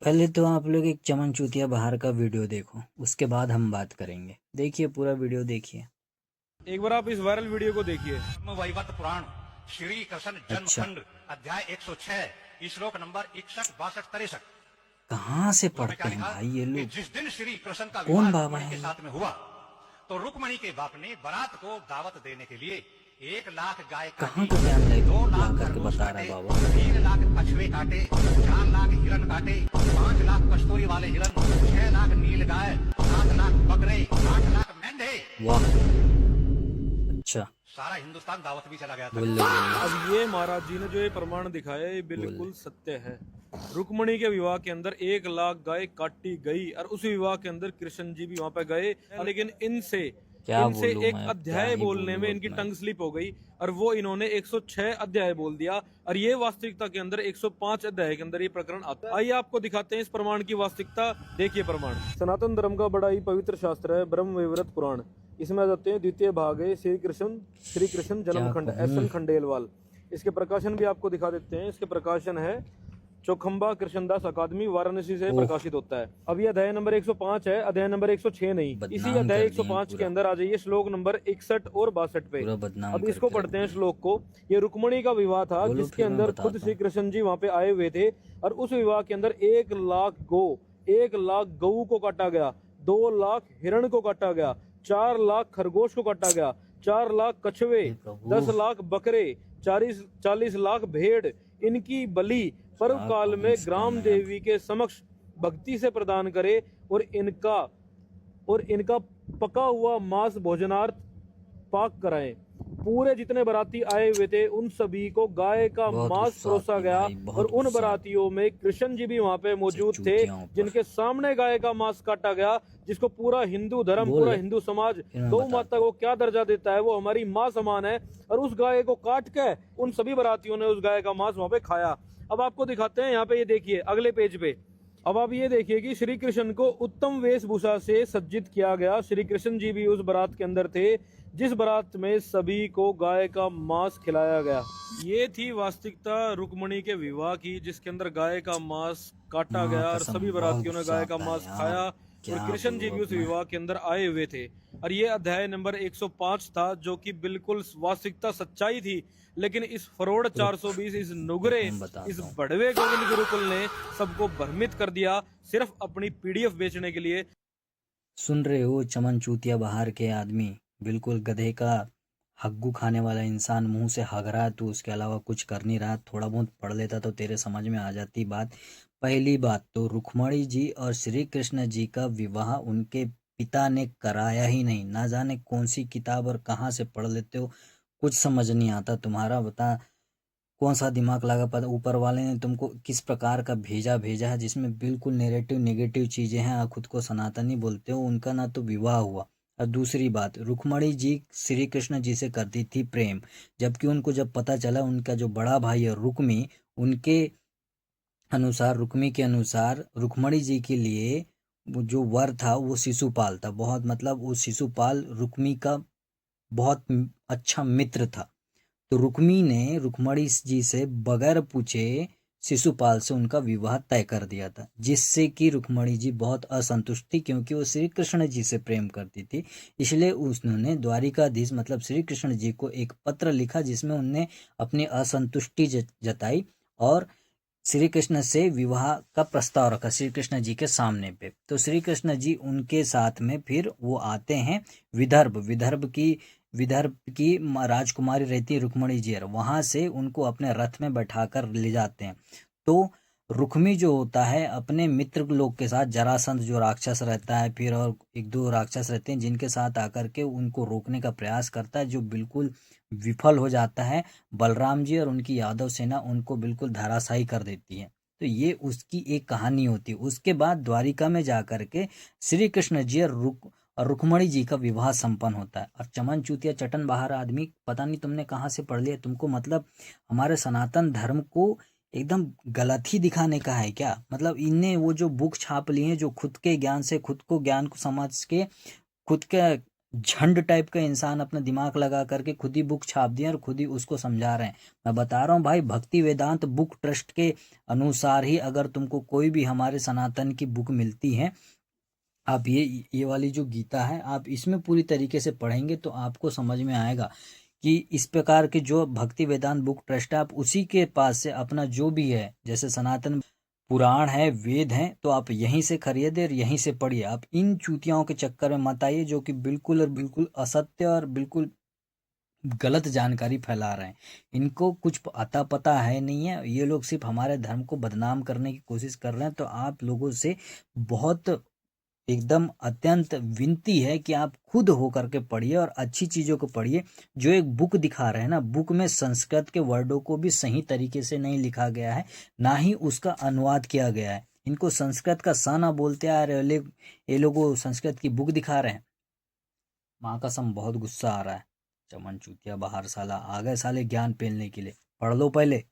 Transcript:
पहले तो आप लोग एक चमन चूतिया बहार का वीडियो देखो, उसके बाद हम बात करेंगे। देखिए, पूरा वीडियो देखिए। एक बार आप इस वायरल वीडियो को देखिए। वैवत पुराण श्री कृष्ण जन्म अच्छा, खंड अध्याय 106 श्लोक नंबर 61 62 63। कहाँ से उसमें क्या पढ़ते हैं लिखा भाई ये कि लोग? जिस दिन श्री कृष्ण का कौन विवाह बाबा रुक्मणी है के ये? साथ में हुआ तो रुक्मणी के बाप ने बारात को दावत देने के लिए 1 लाख गाय कहाँ काटी, का ज्ञान 2 लाख ला करके खरगोश बता रहा काटे, है बाबा? 3 लाख कछुए काटे, 4 लाख हिरण काटे, 5 लाख कस्तूरी वाले हिरण, 6 लाख नील गाय, 7 लाख बकरे, 8 लाख मेंढे। वाह, अच्छा। सारा हिंदुस्तान दावत भी चला गया था। बोलो बोलो अब ये महाराज जी ने जो ये प्रमाण दिखाया ये बोले। बिल्कुल सत्य है। रुक्मणी के विवाह के अंदर 1 लाख गाय काटी गई और उस विवाह के अंदर कृष्ण जी भी वहां पे गए, लेकिन इनसे क्या इनसे बोलूं एक मैं, अब क्या अध्याय ही बोलने बोलूं में अब इनकी मैं। टंग स्लिप हो गई और वो इन्होंने 106 अध्याय बोल दिया और ये वास्तविकता के अंदर 105 अध्याय के अंदर ये प्रकरण आता है। आइए आपको दिखाते हैं इस प्रमाण की वास्तविकता। देखिए प्रमाण। सनातन धर्म का बड़ा ही पवित्र शास्त्र है ब्रह्म वैवर्त पुराण। इसमें आ जाते हैं द्वितीय भाग है श्री कृष्ण जन्म क्या खंड कहूं? एस खंडेलवाल। इसके प्रकाशन भी आपको दिखा देते हैं। इसके प्रकाशन है चौखंबा कृष्णदास अकादमी वाराणसी से ओह, प्रकाशित होता है। अब ये अध्याय नंबर 105 है, अध्याय नंबर 106 नहीं। इसी बदनाम अध्याय कर दिए 105 के पूरा, अंदर आ जाइए श्लोक नंबर 61 और 62 पे। पूरा बदनाम अब इसको करके रख पढ़ते हैं दिया। श्लोक को। ये रुक्मणी का विवाह था बोलो, जिसके फिर मैं अंदर खुद बताता श्री हूँ। कृष्ण जी वहां पे आए हुए थे और उस विवाह के अंदर 1 लाख गऊ को काटा गया, 2 लाख हिरण को काटा गया, 4 लाख खरगोश को काटा गया, 4 लाख कछुए, हे प्रभु, 10 लाख बकरे, 40 लाख भेड़ इनकी बलि पर्व क्या काल कहूं में इसका ग्राम मैं अब। देवी के समक्ष भक्ति से प्रदान करे और इनका पका हुआ मांस भोजनार्थ पाक कराएं। पूरे जितने बाराती आए हुए थे उन सभी को गाय का बहुत मांस गुस्सा परोसा आती गया भाई, और बहुत उन गुस्सा आती बारातियों में कृष्ण जी भी वहां पे से मौजूद थे चूतियाओं पर। जिनके सामने गाय का मांस काटा गया, जिसको पूरा हिंदू धर्म, बोल पूरा ले, हिंदू समाज फिर मैं गौ बताता माता हूँ। को क्या दर्जा देता है, वो हमारी माँ समान है। और उस गाय को काट के उन सभी बारातियों ने उस गाय का मांस वहां पे खाया। अब आपको दिखाते हैं यहाँ पे, ये देखिए अगले पेज पे। अब आप ये देखिए कि श्री कृष्ण को उत्तम वेशभूषा से सज्जित किया गया। श्री कृष्ण जी भी उस बारात के अंदर थे जिस बारात में सभी को गाय का मांस खिलाया गया। ये थी वास्तविकता रुक्मणी के विवाह की, जिसके अंदर गाय का मांस काटा माँ गया और कसम सभी बहुत बारातियों ने गुस्सा गाय का आता है मांस यार, खाया और क्या कृष्ण जी बोलूं भी अब उस मैं। विवाह के अंदर आए हुए थे। और ये अध्याय नंबर 105 था जो कि बिल्कुल वास्तविकता सच्चाई थी। लेकिन इस फरोड़ रुक, 420 इस नुगरे, मैं इस बताता हूँ। बड़वे गोविंद गुरुकुल ने सबको भ्रमित कर दिया सिर्फ अपनी पीडीएफ बेचने के लिए। सुन रहे हो चमन चूतिया बहार के आदमी, बिल्कुल गधे का हग्गू खाने वाला इंसान, मुंह से हग रहा है, तू उसके अलावा कुछ कर नहीं रहा। थोड़ा बहुत पढ़ लेता तो तेरे समझ में आ जाती बात। पहली बात तो रुक्मणी जी और श्री कृष्ण जी का विवाह उनके पिता ने कराया ही नहीं। ना जाने कौन सी किताब और कहाँ से पढ़ लेते हो, कुछ समझ नहीं आता तुम्हारा। बता कौन सा दिमाग लगा, पता ऊपर वाले ने तुमको किस प्रकार का भेजा है, जिसमें बिल्कुल नेगेटिव नेगेटिव चीजें हैं। आप खुद को सनातनी बोलते हो, उनका ना तो विवाह हुआ। और दूसरी बात, रुक्मणी जी श्री कृष्ण जी से करती थी प्रेम, जबकि उनको जब पता चला उनका जो बड़ा भाई है रुक्मी, उनके अनुसार, रुक्मी के अनुसार रुक्मणी जी के लिए वो जो वर था वो शिशुपाल था। बहुत मतलब वो शिशुपाल रुक्मी का बहुत अच्छा मित्र था। तो रुक्मी ने रुक्मणी जी से बगैर पूछे शिशुपाल से उनका विवाह तय कर दिया था, जिससे कि रुक्मणी जी बहुत असंतुष्ट थी, क्योंकि वो श्री कृष्ण जी से प्रेम करती थी। इसलिए उन्होंने द्वारिकाधीश मतलब श्री कृष्ण जी को एक पत्र लिखा जिसमें उनने अपनी असंतुष्टि जताई और श्री कृष्ण से विवाह का प्रस्ताव रखा श्री कृष्ण जी के सामने पे। तो श्री कृष्ण जी उनके साथ में फिर वो आते हैं विदर्भ की राजकुमारी रहती है रुक्मणी जी, और वहां से उनको अपने रथ में बैठाकर ले जाते हैं। तो रुक्मी जो होता है अपने मित्र लोग के साथ, जरासंध जो राक्षस रहता है, फिर और एक दो राक्षस रहते हैं जिनके साथ आकर के उनको रोकने का प्रयास करता है, जो बिल्कुल विफल हो जाता है। बलराम जी और उनकी यादव सेना उनको बिल्कुल धराशायी कर देती है। तो ये उसकी एक कहानी होती है। उसके बाद द्वारिका में जाकर के श्री कृष्ण जी और रुक्मणी जी का विवाह संपन्न होता है। और चमन चूतिया चटन बाहर आदमी, पता नहीं तुमने कहाँ से पढ़ लिया, तुमको मतलब हमारे सनातन धर्म को एकदम गलत ही दिखाने का है क्या? मतलब इनने वो जो बुक छाप लिए हैं, जो खुद के ज्ञान से खुद को ज्ञान को समझ के खुद के झंड टाइप का इंसान अपना दिमाग लगा करके खुद ही बुक छाप दिया और खुद ही उसको समझा रहे हैं। मैं बता रहा हूँ भाई, भक्ति वेदांत बुक ट्रस्ट के अनुसार ही अगर तुमको कोई भी हमारे सनातन की बुक मिलती है, आप ये वाली जो गीता है आप इसमें पूरी तरीके से पढ़ेंगे तो आपको समझ में आएगा कि इस प्रकार के जो भक्ति वेदांत बुक ट्रस्ट है, आप उसी के पास से अपना जो भी है, जैसे सनातन पुराण है, वेद हैं, तो आप यहीं से खरीदे और यहीं से पढ़िए। आप इन चूतियाओं के चक्कर में मत आइए जो कि बिल्कुल और बिल्कुल असत्य और बिल्कुल गलत जानकारी फैला रहे हैं। इनको कुछ अता पता है नहीं है, ये लोग सिर्फ हमारे धर्म को बदनाम करने की कोशिश कर रहे हैं। तो आप लोगों से बहुत एकदम अत्यंत विनती है कि आप खुद होकर के पढ़िए और अच्छी चीज़ों को पढ़िए। जो एक बुक दिखा रहे हैं ना, बुक में संस्कृत के वर्डों को भी सही तरीके से नहीं लिखा गया है, ना ही उसका अनुवाद किया गया है। इनको संस्कृत का सा ना बोलते आ रहे, ये लोग संस्कृत की बुक दिखा रहे हैं। माँ कसम बहुत गुस्सा आ रहा है। चमन चूतिया बाहर साला आ गए साले ज्ञान पेलने के लिए। पढ़ लो पहले।